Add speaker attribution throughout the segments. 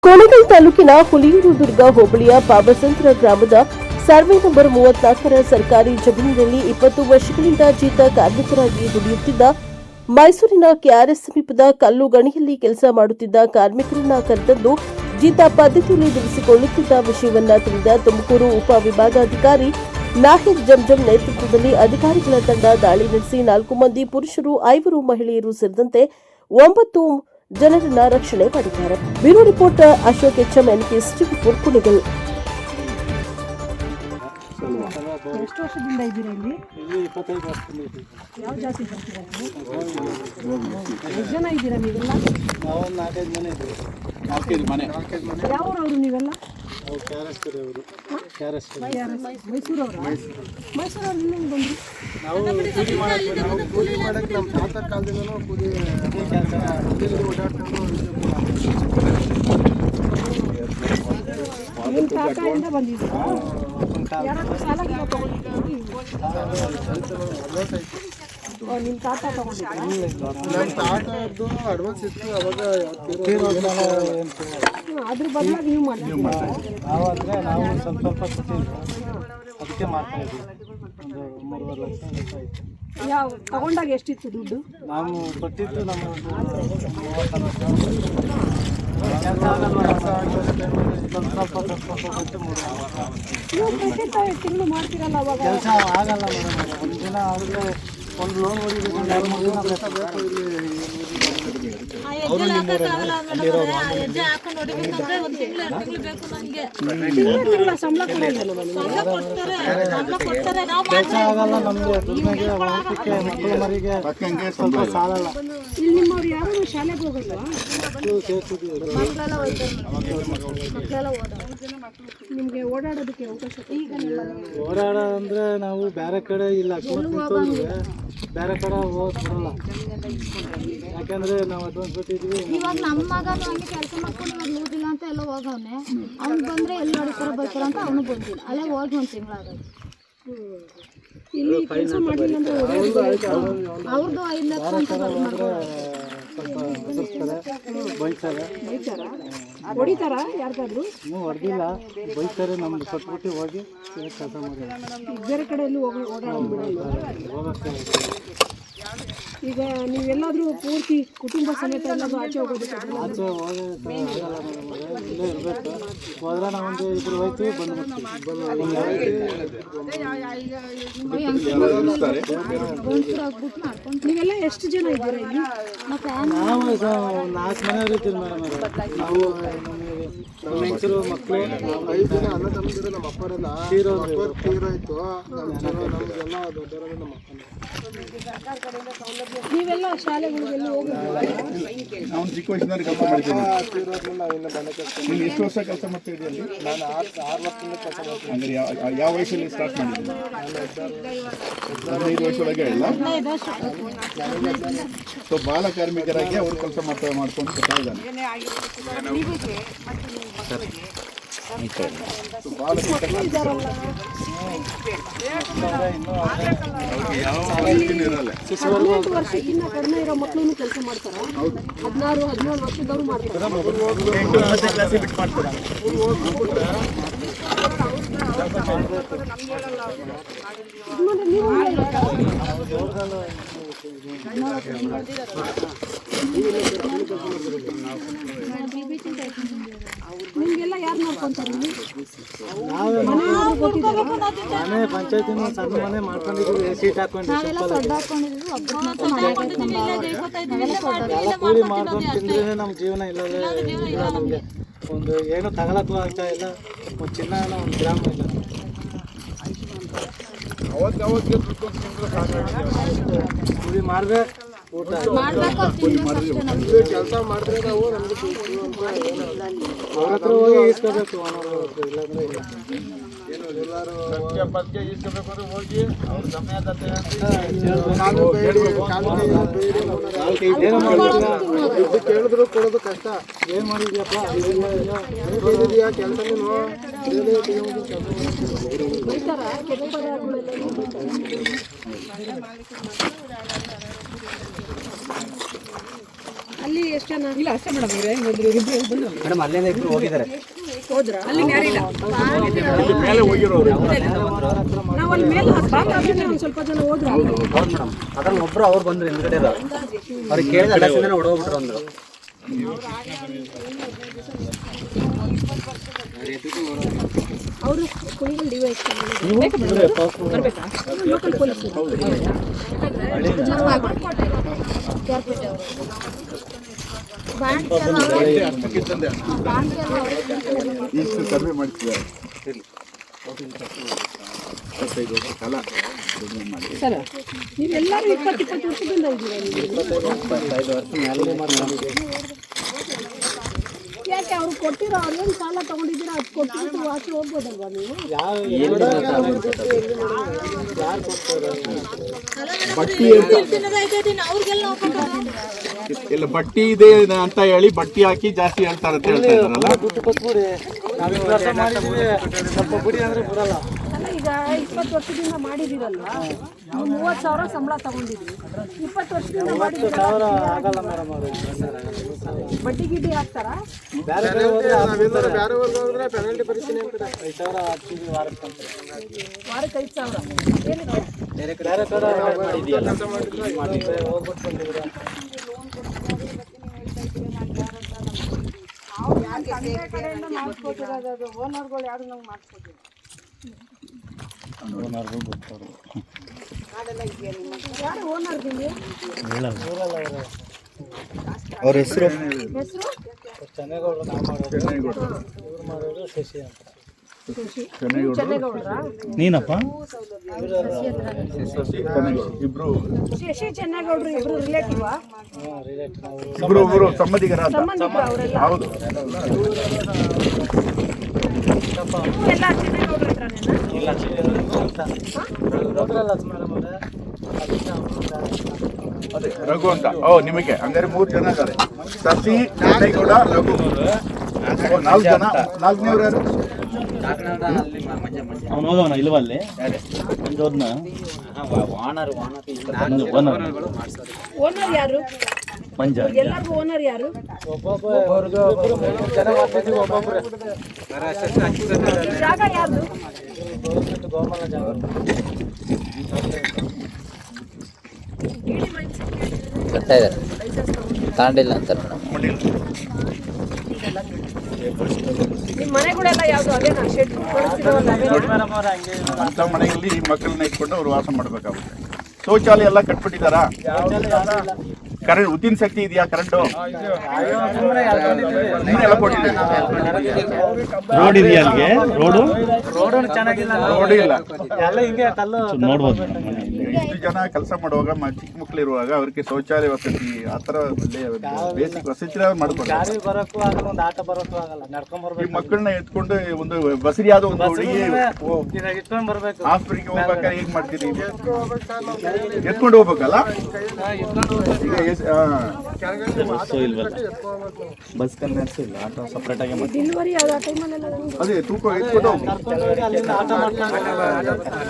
Speaker 1: ಕೋಣಗಲ್ ತಾಲೂಕಿನ ಹುಲಿಯೂರು ದುರ್ಗ ಹೋಬಳಿಯ ಪಾಬಸಂದ್ರ ಗ್ರಾಮದ ಸರ್ವೆ ನಂಬರ್ 34ರ ಸರ್ಕಾರಿ ಜಮೀನಿನಲ್ಲಿ 20 ವರ್ಷಗಳಿಂದ ಜೀತ ಕಾರ್ಮಿಕರಾಗಿ ದುಡಿಯುತ್ತಿದ್ದ ಮೈಸೂರಿನ ಕೆಆರ್ಎಸ್ ಸಮೀಪದ ಕಲ್ಲು ಗಣಿಯಲ್ಲಿ ಕೆಲಸ ಮಾಡುತ್ತಿದ್ದ ಕಾರ್ಮಿಕರನ್ನ ಕರೆತಂದು ಜೀತ ಪದ್ಧತಿಯಲ್ಲಿ ದುಡಿಸಿಕೊಳ್ಳುತ್ತಿದ್ದ ವಿಷಯವನ್ನ ತಿಳಿದ ತುಮಕೂರು ಉಪವಿಭಾಗಾಧಿಕಾರಿ ನಾಹಿದ್ ಜಂಜಂ ನೇತೃತ್ವದಲ್ಲಿ ಅಧಿಕಾರಿಗಳ ತಂಡ ದಾಳಿ ನಡೆಸಿ 4 ಮಂದಿ ಪುರುಷರು 5 ಮಹಿಳೆಯರು ಸೇರಿದಂತೆ 9 ಜನರನ್ನ ರಕ್ಷಣೆ ಮಾಡಿದ್ದಾರೆ. Bureau report Ashok HM NKS TV Kunigal.
Speaker 2: ಎಷ್ಟು ವರ್ಷದಿಂದ ಇದ್ದೀರಾ ಇಲ್ಲಿ?
Speaker 3: 25 ವರ್ಷದಿಂದ ಇದ್ದೀವಿ.
Speaker 2: ಯಾವ ಜಾತಿ ಬರ್ತೀರಾ ನೀವು? ಎಷ್ಟು ಜನ ಇದ್ದೀರಾ ನೀವೆಲ್ಲ?
Speaker 3: ನಾವು 4-5 ಮನೆ ಇದ್ದೀವಿ. 4-5 ಮನೆ.
Speaker 2: ಯಾವ ಊರವರು ನೀವೆಲ್ಲ?
Speaker 3: ನಾವು ಕ್ಯಾರಸ್ಕರವರು.
Speaker 2: ಮೈಸೂರವರು? ಮೈಸೂರವ್ರು ಇನ್ನೇನು ಬಂದ್ರಿ?
Speaker 3: ನಾವು ಕೂಲಿ ಮಾಡಕ್ಕೆ ನಮ್ಮ ತಾತ ಕಾಲದಿಂದನೂ ಕೂಲಿ ಕೆಲಸ ಓಡಾಡ್ಕೊಂಡು
Speaker 2: ನಿಮ್ಮ ತಾತದಿಂದ ಬಂದಿದ್ದೀರಾ? ಯಾರಾದ್ರೂ ಸಾಲ ತಗೊಂಡಿದ್ದೀರಾ? ನಿಮ್ಮ ತಾತ ತಗೊಂಡಿದ್ದೀರಾ?
Speaker 3: ನಮ್ಮ ತಾತದ್ದು ಅಡ್ವಾನ್ಸ್ ಇತ್ತು. ಅವಾಗ
Speaker 2: ಅದ್ರ ಬದಲಾಗಿ ನೀವು ಮಾಡ್ತೀರಾ?
Speaker 3: ನಾವು ಅಂದರೆ ನಾವು ಸ್ವಲ್ಪ ಕೊಟ್ಟಿದ್ವಿ, ಅದಕ್ಕೆ ಮಾಡ್ತಾ ಇದ್ವಿ. ಒಂದು 3-4 ಲಕ್ಷ ಆಯಿತು.
Speaker 2: ಯಾವ ತಗೊಂಡಾಗ ಎಷ್ಟಿತ್ತು ದುಡ್ಡು?
Speaker 3: ನಾವು ಕೊಟ್ಟಿದ್ದು ನಮ್ಮ
Speaker 2: ತಿಂಗಳು ಮಾಡ್ತೀರಲ್ಲ ಅವಾಗ?
Speaker 3: ಕೆಲಸ ಆಗಲ್ಲ ಮೇಡಮ್. ಒಂದು ದಿನ ಆದರೆ ಒಂದು ಲೋನ್ ಹೊಡಿಬೇಕು, 2-3 ದಿನ ಬೇಕು.
Speaker 2: ಸಂಬಳ
Speaker 3: ಕೆಲಸ ಆಗಲ್ಲ ನಮಗೆ. ದುಡ್ಡಿಗೆ ಊಟಕ್ಕೆ ಮಕ್ಕಳು ಮರಿಗೆ ಸ್ವಲ್ಪ ಸಾಲಲ್ಲ.
Speaker 2: ಇಲ್ಲಿ ನಿಮ್ಮವ್ರು ಯಾರು ಶಾಲೆಗೆ ಹೋಗಲ್ವಾ? ನಿಮಗೆ ಓಡಾಡೋದಕ್ಕೆ ಅವಕಾಶ? ಈಗ
Speaker 3: ಓಡಾಡ ಅಂದರೆ ನಾವು ಬೇರೆ ಕಡೆ ಇಲ್ಲ, ಬೇರೆ ಕಡೆ ಹೋಗ್ಬಿಡಲ್ಲ. ಯಾಕಂದ್ರೆ ನಾವು ಅಡ್ವಾನ್ಸ್ ಕೊಟ್ಟಿದ್ವಿ.
Speaker 4: ಇವಾಗ ನಮ್ಮ ಮಗನು ಹಂಗೆ ಕೆಲಸ ಮಾಡ್ಕೊಂಡು ಇವಾಗ ಲೂಸಿಲ್ಲ ಅಂತ ಎಲ್ಲ ಹೋಗವನೆ. ಅವ್ನು ಬಂದರೆ ಎಲ್ಲಿ ಹೊಡಿತಾರ ಬರ್ತಾರ ಅಂತ ಅವನು ಬಂದಿಲ್ಲ. ಅಲ್ಲೇ ಹೋಗಿ 1 ತಿಂಗಳಾಗೋದು.
Speaker 2: ಇಲ್ಲಿ ಕೆಲಸ ಮಾಡಲಿಲ್ಲ ಅಂದ್ರೆ
Speaker 4: ಅವ್ರದ್ದು 5 ಲಕ್ಷ ಅಂತ
Speaker 3: ಬೈತಾರೆ.
Speaker 2: ಹೊಡಿತಾರ ಯಾರಿಗಾದ್ರು?
Speaker 3: ಇನ್ನೂ ಹೊಡೆದಿಲ್ಲ, ಬೈತಾರೆ. ನಮ್ದು ಕೊಟ್ಬಿಟ್ಟು ಹೋಗಿ ಕೆಲಸ ಮಾಡಿ
Speaker 2: ಬೇರೆ ಕಡೆ ಎಲ್ಲೂ ಓಡಾಡೋದು
Speaker 3: ಹೋಗಕ್ಕೆ.
Speaker 2: ಈಗ ನೀವೆಲ್ಲಾದ್ರೂ ಪೂರ್ತಿ ಕುಟುಂಬ ಸಮೇತ ಎಲ್ಲಾದ್ರೂ ಆಚೆ ಹೋಗೋದಕ್ಕೆ?
Speaker 3: ಆಚೆ ಹೋಗೋಕ್ಕೆ ಆಗಲ್ಲ ಮೇಡಮ್. ಇಲ್ಲೇ ಇರಬೇಕು. ಹೋದ್ರೆ ನಾವೊಂದು 2 ಹೋಗ್ತೀವಿ, ಬಂದ್ಬಿಡ್ತೀವಿ.
Speaker 2: ನೀವೆಲ್ಲ ಎಷ್ಟು ಜನ ಇದ್ದೀರಾ ಇಲ್ಲಿ?
Speaker 3: ನಾವು 4 ಮನೆಯವರು ಇದ್ದೀವಿ ಮೇಡಮ್. ನಾವು ನಮ್ಮ ಹೆಂಗಸರು ಮಕ್ಕಳು 5 ಜನ ಅಣ್ಣ ತಮ್ಮದಿರು. ನಮ್ಮ ಅಪ್ಪರೆಲ್ಲ ತೀರೋಯ್ತು. ನಮಗೆಲ್ಲ ದೊಡ್ಡವರೆಲ್ಲ ನಮ್ಮ ಅಪ್ಪನ.
Speaker 2: ನೀವೆಲ್ಲ ಶಾಲೆಗಳಿಗೆಲ್ಲ ಹೋಗಿದ್ದೀರಾ?
Speaker 5: ನಾವು ಚಿಕ್ಕ ವಯಸ್ಸಿನಲ್ಲಿ ಕೆಲಸ ಮಾಡಿದ್ದೇನೆ. ನೀನು ಎಷ್ಟು ವರ್ಷ ಕೆಲಸ ಮಾಡ್ತಾ ಇದ್ದೀಯಲ್ಲಿ?
Speaker 3: ನಾನು 6 ವರ್ಷದಿಂದ ಕೆಲಸ ಮಾಡ್ತೀನಿ.
Speaker 5: ಅಂದರೆ ಯಾವ ವಯಸ್ಸಲ್ಲಿ ಸ್ಟಾರ್ಟ್ ಮಾಡಿದ್ದೀನಿ? 15 ವರ್ಷದೊಳಗೆ ಇಲ್ಲ. ಸೊ ಬಾಲ ಕಾರ್ಮಿಕರಾಗಿ ಅವರು ಕೆಲಸ ಮಾಡ್ಕೊಂಡು ಬರ್ತಾ ಇದ್ದಾನೆ. ಇರಲ್ಲ.
Speaker 2: 18 ವರ್ಷಕ್ಕಿಂತ ಕಡಿಮೆ ಇರೋ ಮಕ್ಕಳು ಕೆಲಸ ಮಾಡ್ತಾರ? 16-17 ವರ್ಷದವ್ರು ಮಾಡ್ತಾರೆ. ನಿಮ್ಗೆಲ್ಲ ಯಾರು ನೋಡ್ಕೊಂತಾರೆ?
Speaker 3: ಮನೆ ಪಂಚಾಯತಿನ ಸಣ್ಣ ಮನೆ ಮಾಡ್ಕೊಂಡಿದ್ದೀವಿ. ಸೀಟ್ ಹಾಕೊಂಡು ಕೂಲಿ ಮಾಡ್ಕೊಂಡು ತಿಂದ್ರೆ ನಮ್ಮ ಜೀವನ. ಇಲ್ಲದೆ ಇಲ್ಲ ನಮಗೆ. ಒಂದು ಏನು ತಗೊಳಕ್ಕೂ ಆಗ್ತಾ ಇಲ್ಲ. ಒಂದು ಚಿನ್ನ ಒಂದು ಗ್ರಾಮ ಇಲ್ಲ. ಕೂಲಿ ಮಾಡ್ಬೇಕು, ಊಟ ಕೆಲಸ ಮಾಡಿದ್ರೆ ನಾವು ನಮ್ಗೆ ಅವ್ರ ಹತ್ರ ಹೋಗಿ ಈಸ್ಕೋಬೇಕು. ಇಲ್ಲಾಂದ್ರೆ ಇಲ್ಲ. ಎಲ್ಲರೂ ಈಸ್ಕೋಬೇಕು ಅಂದ್ರೆ ಹೋಗಿ ಅವ್ರ ಸಮಯದತ್ತೆ ಕೇಳಿದ್ರು ಕೊಡೋದು ಕಷ್ಟ. ಏನು ಮಾಡಿದ್ಯಪ್ಪ ಇದೆಯಾ ಕೆಲಸ?
Speaker 2: ಅಲ್ಲಿ ಎಷ್ಟು ಜನ ಇಲ್ಲ ಅಷ್ಟೇ ಮೇಡಮ್ ಮೇಡಮ್ ಅಲ್ಲಿಂದ ಇಬ್ರು ಹೋಗಿದ್ದಾರೆ ಹೋದ್ರ ಅಲ್ಲಿ ಯಾರಿಲ್ಲ
Speaker 5: ಮೇಲೆ ಹೋಗಿರೋರು
Speaker 2: ನಾವು ಅಲ್ಲಿ ಮೇಲೆ ಒಂದು ಸ್ವಲ್ಪ ಜನ ಹೋದ್ರು
Speaker 6: ಹೌದು ಮೇಡಮ್ ಅದ್ರಲ್ಲಿ ಒಬ್ರು ಅವ್ರು ಬಂದ್ರು ಹಿಂದ್ಗಡೆ ಅವ್ರಿಗೆ ಕೇಳಿದ ಅಡ್ರೆಸ್ಸಿಂದ ಹೊಡೋಗ್ಬಿಟ್ರು ಅಂದ್ರು.
Speaker 2: ಅವರು ಕುಣಿಗಲ್ ಡಿವೈಸ್ ಬರ್ಬೇಕಾ ಲೋಕಲ್ ಪೊಲೀಸ್
Speaker 5: ಇಷ್ಟು ಸರ್ವೆ ಮಾಡ್ತಿದ್ದಾರೆ. 25 ವರ್ಷ ಕಾಲ
Speaker 2: ಸರ್ ನೀವೆಲ್ಲರೂ 20 ವರ್ಷದಿಂದ ಯಾಕೆ ಅವ್ರು ಕೊಟ್ಟಿರೋ ಅವ್ರೇನು ಸಾಲ ತಗೊಂಡಿದ್ದೀರಾ ಅದು ಕೊಟ್ಟಿದ್ದು ವಾಸಿ ಹೋಗ್ಬೋದಲ್ವಾ ನೀವು
Speaker 5: ಇಲ್ಲ ಬಟ್ಟಿ ಇದೆ ಅಂತ ಹೇಳಿ ಬಟ್ಟಿ ಹಾಕಿ ಜಾಸ್ತಿ ಹೇಳ್ತಾರೆ ಅಂತ ಹೇಳ್ತಾ ಇದ್ದಾರಲ್ಲ.
Speaker 2: ಅಲ್ಲ ಈಗ 20 ವರ್ಷದಿಂದ ಮಾಡಿದಿರಲ್ಲ ನೀವು 30,000 ಸಂಬಳ ತಗೊಂಡಿದ್ರಿ 20 ವರ್ಷದಿಂದ ಮಾಡಿದಿರಲ್ಲ ಬಡ್ಡಿ ಗಿಡ್ಡಿ ಹಾಕ್ತಾರಾ ವಾರಕ್ಕೆ 5,000 ಓನರ್ಗಳು ಯಾರು ನಾವು ಮಾಡಿಸ್ಕೊತೀವಿ ಯಾರು ಓನರ್ ನಿಮಗೆ
Speaker 6: ಅವ್ರ ಹೆಸರು
Speaker 2: ಚೆನ್ನೇಗೌಡ್ರ
Speaker 6: ನೀನಪ್ಪ
Speaker 5: ಇಬ್ರು
Speaker 2: ಶಶಿ ಚೆನ್ನೇಗೌಡ್ರು ಇಬ್ರು ರಿಲೇಟಿವ್
Speaker 5: ಇಬ್ರು ಸಂಬಂಧಿಕರ ಅಂತ.
Speaker 2: ಸಂಬಂಧಿಕರು ಅವರೆಲ್ಲ
Speaker 5: ಹೌದು
Speaker 2: ಎಲ್ಲ ಚೆನ್ನೇಗೌಡ್ರ
Speaker 5: ಅದೇ ರಘು ಅಂತ. ನಿಮಗೆ ಹಂಗಾರೆ 3 ಜನ ಇದ್ದಾರೆ. ಶಶಿ ಚೆನ್ನೇಗೌಡ ರಘು 4 ಜನ. 4ನೇವ್ರು ಯಾರು?
Speaker 6: ಅವನು ಹೋದವನ ಇಲ್ವಲ್ಲಿ ಹೋದ್ನ
Speaker 2: ಓನರ್ ಯಾರು
Speaker 6: ಮಂಜ
Speaker 2: ಎಲ್ಲರಿಗೂ ಓನರ್ ಯಾರು ಜಾಗ ಯಾರ್ದು
Speaker 7: ಬರ್ತಾ ಇದ್ದಾರೆ ತಾಂಡಿಲ್ಲ ಅಂತಾರೆ
Speaker 2: ನಿಮ್ಮ ಮನೆಗಳೆಲ್ಲ ಯಾವ್ದು ಅದೇನಾ ಶೆಡ್
Speaker 5: ಅಂತ ಮನೆಯಲ್ಲಿ ಮಕ್ಕಳನ್ನ ಇಟ್ಕೊಂಡು ಅವ್ರು ವಾಸ ಮಾಡಬೇಕಾಗುತ್ತೆ. ಶೌಚಾಲಯ ಎಲ್ಲ ಕಟ್ಬಿಟ್ಟಿದ್ದಾರಾ? ಕರೆಂಟ್ ಉದ್ದಿನ ಶಕ್ತಿ ಇದೆಯಾ? ಕರೆಂಟು ಎಲ್ಲ ಕೊಟ್ಟಿದ್ದೀವಿ.
Speaker 6: ರೋಡ್ ಇದೆಯಾ ಅಲ್ಲಿಗೆ? ರೋಡ್
Speaker 5: ರೋಡ್ ಇಲ್ಲ.
Speaker 6: ನೋಡ್ಬೋದು.
Speaker 5: ಇಷ್ಟು ಜನ ಕೆಲಸ ಮಾಡುವಾಗ ಚಿಕ್ಕ ಮಕ್ಳು ಇರುವಾಗ ಅವ್ರಿಗೆ ಶೌಚಾಲಯ ವಸತಿ ಆ ಥರ ಬೇಸಿಕ್ ವಸತಿ ಮಾಡ್ಕೊಡ್ತಾರೆ. ಈ ಮಕ್ಕಳನ್ನ ಎತ್ಕೊಂಡು ಒಂದು ಬಸರಿಯಾದ ಒಂದು ಹುಡುಗಿ ಆಸ್ಪತ್ರೆಗೆ ಹೋಗ್ಬೇಕಾದ್ರೆ ಹೇಗ್ ಮಾಡ್ತೀರಿ? ಎತ್ಕೊಂಡು ಹೋಗ್ಬೇಕಲ್ಲ.
Speaker 6: ಬಸ್ ಕನ್ವೆನ್ಸ್ ಇಲ್ಲ, ಆಟೋ ಸಪ್ರೇಟ್ ಆಗಿ
Speaker 2: ಡೆಲಿವರಿ ಯಾವ್ದು ಆ ಟೈಮಲ್ಲೆಲ್ಲ
Speaker 5: ಅದೇ ತೂಕ ಎತ್ಕೊಂಡು ಹೋಗಿ.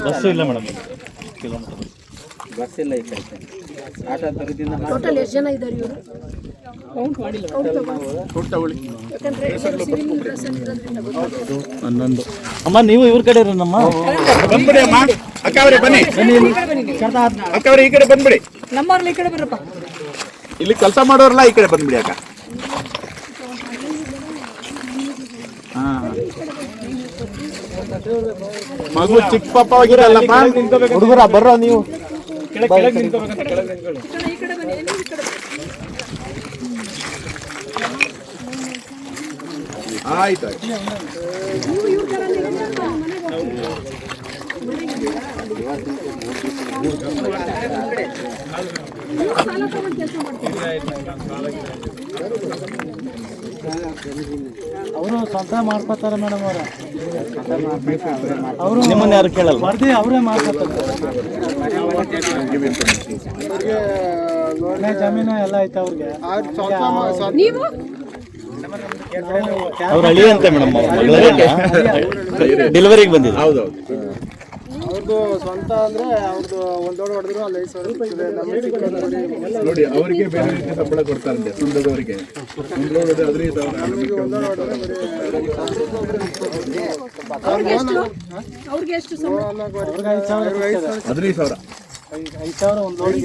Speaker 6: ಬಸ್ಸು ಇಲ್ಲ ಮೇಡಮ್, ಕಿಲೋಮೀಟರ್
Speaker 7: ಬಸ್ ಇಲ್ಲ ಈ ಕಡೆ ಆಟೋ ಬರೋದ್ರಿಂದ
Speaker 2: ಟೋಟಲ್ ಎಷ್ಟು ಜನ ಇದ್ದಾರೆ ಇವರು ಕೌಂಟ್ ಮಾಡಿಲ್ಲ
Speaker 5: ದುಡ್ಡು ತಗೊಳ್ಳಿ.
Speaker 2: ಯಾಕಂದ್ರೆ ಸಿವಿಲ್ ಡ್ರೆಸ್ ಇರೋದ್ರಿಂದ ಗೊತ್ತಾಗ್ತದೆ.
Speaker 6: 11. ಅಮ್ಮ ನೀವು ಇವ್ರ ಕಡೆ ಇರೋಣಮ್ಮ.
Speaker 5: ಬಂದ್ಬಿಡಿ ಅಮ್ಮ. ಅಕ್ಕ ಅವರೇ ಬನ್ನಿ. ಅಕ್ಕ ಅವರೇ ಈ ಕಡೆ ಬಂದ್ಬಿಡಿ.
Speaker 2: ನಮ್ಮವ್ರಲ್ಲಿ ಈ ಕಡೆ ಬರಪ್ಪ.
Speaker 5: ಇಲ್ಲಿ ಕೆಲಸ ಮಾಡೋರೆಲ್ಲ ಈ ಕಡೆ ಬಂದ್ಬಿಡಿ ಅಕ್ಕ. ಮಗು ಚಿಕ್ಕ ಪಾಪ ಆಗಿರಲ್ಲಪ್ಪ.
Speaker 6: ಹುಡುಗರ ಬರ್ರೋ ನೀವು.
Speaker 2: ಈ ಕಡೆ ಬನ್ನಿ ಈ ಕಡೆ
Speaker 5: ಆಯ್ತು
Speaker 2: ನೀವು ಇವ್ರ ತರ ಸಾಲ ತಗೊಂಡು ಕೆಲಸ ಮಾಡ್ತೀವಿ.
Speaker 3: ಅವರು ಸ್ವಂತ ಮಾಡ್ಕೋತಾರೆ ಮೇಡಮ್.
Speaker 6: ಅವರು ನಿಮ್ಮನ್ನ ಯಾರು ಕೇಳಲ್ಲ,
Speaker 3: ಬರ್ದಿ ಅವರೇ ಮಾಡ್ಕೋತಾರೆ. ಒಳ್ಳೆ ಜಮೀನು ಎಲ್ಲ ಐತೆ ಅವ್ರಿಗೆ.
Speaker 2: ನೀವು
Speaker 6: ಅವ್ರ ಹಳ್ಳಿ ಅಂತ ಮೇಡಮ್. ಡೆಲಿವರಿಗೆ ಬಂದಿದೆ.
Speaker 5: ಹೌದೌದು.
Speaker 3: ಅವ್ರದ್ದು ಸ್ವಂತ ಅಂದ್ರೆ ಅವ್ರದ್ದು ಒಂದು ಲೋಡ್ ಹೊಡೆದ್ರು ಅಲ್ಲಿ 5,000 ಸಿಗ್ತದೆ. ನಮಗೆ
Speaker 5: ನೋಡಿ ಅವರಿಗೆ ಬೇರೆ ರೀತಿ ಸಂಬಳ ಕೊಡ್ತಾರಂತೆ ಸ್ವಂತದವರಿಗೆ. ಒಂದು ಲೋಡ್ ಹೊಡೆದ್ರೆ 15,000.
Speaker 3: ನಮಗೆ ಒಂದು ಲೋಡ್ ಹೊಡೆದ್ರೆ
Speaker 2: ಅವ್ರಿಗೆ ಎಷ್ಟು
Speaker 5: 15,000.
Speaker 3: 5,000 ಒಂದು ಲೋಡ್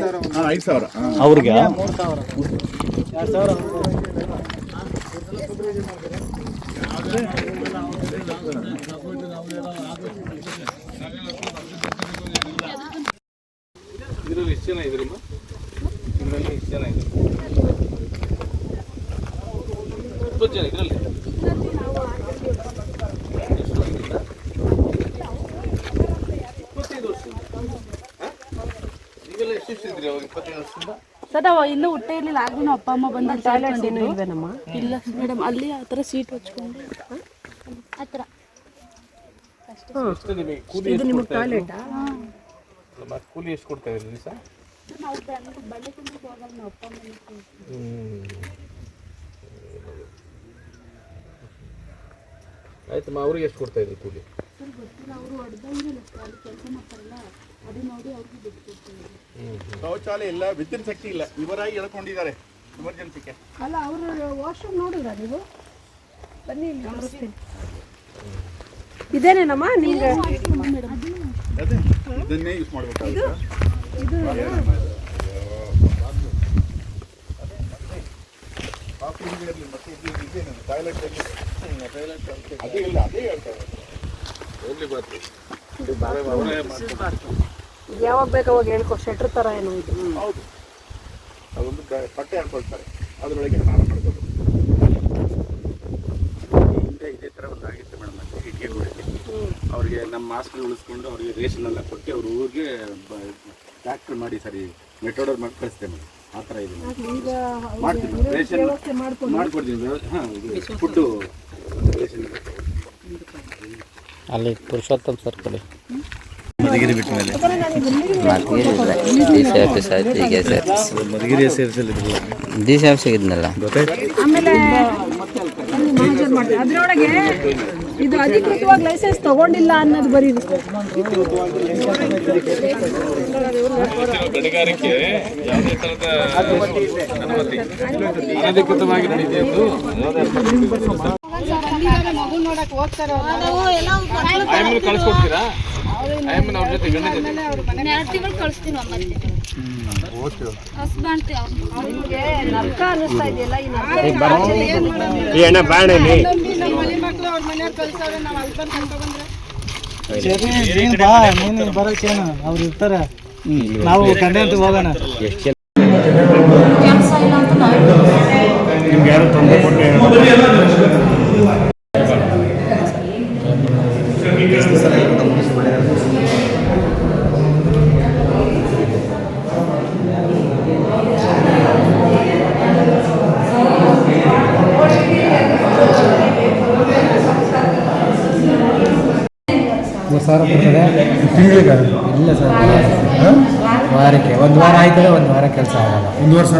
Speaker 5: 5,000
Speaker 6: ಅವ್ರಿಗೆ
Speaker 3: 3,000 2,000
Speaker 8: ಇದರಲ್ಲಿ ಎಷ್ಟು ಜನ ಇದ್ರಮ್ಮ? ಇದರಲ್ಲಿ ಎಷ್ಟು ಜನ ಇದ್ರು? 20 ಜನ ಇದರಲ್ಲಿ. ಎಷ್ಟು ವರ್ಷದಿಂದ? 25 ವರ್ಷದಿಂದ. ನೀವೆಲ್ಲ ಎಷ್ಟು ಇದ್ರಿ ಅವಾಗ 25 ವರ್ಷದಿಂದ?
Speaker 9: ಸರ್ ನಾವು ಇನ್ನೂ ಹುಟ್ಟ ಇರಲಿಲ್ಲ, ಆಗ ನಾವು ಅಪ್ಪ ಅಮ್ಮ ಬಂದು
Speaker 2: ಇಲ್ವೇನಮ್ಮ?
Speaker 9: ಇಲ್ಲ ಮೇಡಮ್, ಅಲ್ಲಿ ಆ ಥರ ಸೀಟ್ ಹಚ್ಕೊಂಡು
Speaker 4: ಆ ಥರ
Speaker 8: ಎಷ್ಟು ನಿಮಗೆ ಕೂಲಿ
Speaker 2: ಇದು ನಿಮಗೆ ಟಾಯ್ಲೆಟಾ?
Speaker 8: ಮತ್ತೆ ಕೂಲಿ ಎಷ್ಟು ಕೊಡ್ತಾ ಇದ್ರಿ ದಿವಸ?
Speaker 9: ನಾವು ಬಳ್ಳಿ ತುಂಬ ಹೋಗಲ್ಲ, ನಾವು ಅಪ್ಪ ಅಮ್ಮ
Speaker 8: ಆಯ್ತಮ್ಮ, ಅವ್ರಿಗೆ ಎಷ್ಟು ಕೊಡ್ತಾ ಇದ್ರಿ ಕೂಲಿ?
Speaker 9: ಸರ್ ಗೊತ್ತಿಲ್ಲ, ಅವರು ಹೊಡೆದಂಗಿಲ್ಲ ಅಲ್ಲಿ ಕೆಲಸ ಮಾಡ್ತಾರಲ್ಲ, ಅದು ನೋಡಿ ಅವ್ರಿಗೆ ಬಿಟ್ಟು ಕೊಡ್ತೀವಿ.
Speaker 5: ಶೌಚಾಲಯ ಇಲ್ಲ, ವಿದ್ಯುತ್ ಶಕ್ತಿ ಇಲ್ಲ, ಇವರಾಗಿ ಎಳ್ಕೊಂಡಿದ್ದಾರೆ ಎಮರ್ಜೆನ್ಸಿಗೆ.
Speaker 2: ಅಲ್ಲ, ಅವರು ವಾಶ್ರೂಮ್ ನೋಡಿದ್ರ ನೀವು? ಬನ್ನಿ ಇಲ್ಲಿ ತೋರಿಸ್ತೀನಿ. ಇದೇನೇನಮ್ಮ ನಿಮ್ಗೆ?
Speaker 5: ಅದೇ ಇದನ್ನೇ ಯೂಸ್ ಮಾಡಬೇಕಾಗುತ್ತೆ. ಅದೇ ಇಲ್ಲ, ಅದೇ ಹೇಳ್ತಾರೆ.
Speaker 8: ಹೋಗ್ಲಿ ಬರ್ತೀವಿ.
Speaker 2: ಯಾವಾಗ ಬೇಕು ಅವಾಗ ಹೇಳ್ಕೊ, ಶೆಟ್ರ್ ಥರ ಏನೋ ಇದು.
Speaker 5: ಹೌದು, ಅದೊಂದು ಬಟ್ಟೆ ಹಾಕೊಳ್ತಾರೆ, ಅದರೊಳಗೆ ಸ್ನಾನ ಮಾಡ್ಬೋದು. ಹಿಂದೆ ಇದೇ ಥರ ಒಂದು ಆಗಿತ್ತು ಮೇಡಮ್, ಇಟ್ಟಿಗೆ ಗೋಡೆಗೆ ಅವ್ರಿಗೆ ನಮ್ಮ ಮಾಸ್ಕ್ ಉಳಿಸ್ಕೊಂಡು ಅವ್ರಿಗೆ ರೇಷನ್ ಎಲ್ಲ ಕೊಟ್ಟು ಅವ್ರ ಊರಿಗೆ ಟ್ಯಾಕ್ಟ್ರ್ ಮಾಡಿ ಸರಿ ಮೆಟ್ರೋಡರ್ ಮಾಡಿ ಕಳಿಸ್ತೇವೆ ಮೇಡಮ್. ಆ ಥರ ಇದೆ ಮಾಡ್ತೀವಿ, ರೇಷನ್ ಮಾಡ್ಕೊಡ್ತೀವಿ. ಹಾಂ, ಫುಡ್ಡು ರೇಷನ್
Speaker 7: ಅಲ್ಲಿ ಪುರುಷೋತ್ತಮ್ ಸರ್ ಕಡೆ
Speaker 6: ಮಧುಗಿರಿ ಬಿಟ್ಟ ಮೇಲೆ ಮಧುಗಿರಿ ಸೇರಿಸಲಿದ್ರಲ್ಲ,
Speaker 7: ಡಿ ಸಿ ಆಫೀಸಿಗೆ ಇದ್ನಲ್ಲ.
Speaker 2: ಆಮೇಲೆ ಅದರೊಳಗೆ ಇದು ಅಧಿಕೃತವಾಗಿ ಲೈಸೆನ್ಸ್ ತಗೊಂಡಿಲ್ಲ ಅನ್ನೋದು ಬರೀರಿ.
Speaker 8: ಗಣಿಗಾರಿಕೆ ಯಾವುದೇ ಥರದ ಅನುಮತಿ ಅನಧಿಕೃತವಾಗಿ ನಡೆಯುವುದು ಆಯಮ್ಮನ ಕಳಿಸ್ಕೊಡ್ತೀರಾ? ಆಯಮ್ಮನ ಅವ್ರ ಜೊತೆ ಗಂಡ ಜೊತೆ
Speaker 4: 2 ತಿಂಗಳು ಕಳಿಸ್ತೀನಿ.
Speaker 2: ನಿಮ್ಗೆ ನರ್ಕ ಅನ್ನಿಸ್ತಾ ಇದೆಯಲ್ಲ, ಈ ನರ್ಕ
Speaker 3: ನೀನು ಬರೋಕೇನು ಅವ್ರು ಇರ್ತಾರೆ, ನಾವು ಗಂಡೆ ಅಂತ ಹೋಗೋಣ.
Speaker 4: ಕೆಲಸ ಇಲ್ಲ ಅಂತ ನಾವು
Speaker 5: ನಿಮ್ಗೆ ಯಾರು ತೊಂದರೆ ಕೊಟ್ಟೆ
Speaker 3: ತಿಂಗಳಿಗೆ ಇಲ್ಲ ಸರ್, ವಾರಕ್ಕೆ 1 ವಾರ ಆಯ್ತದೆ, 1 ವಾರ ಕೆಲಸ ಆಗಲ್ಲ. 1 ವರ್ಷ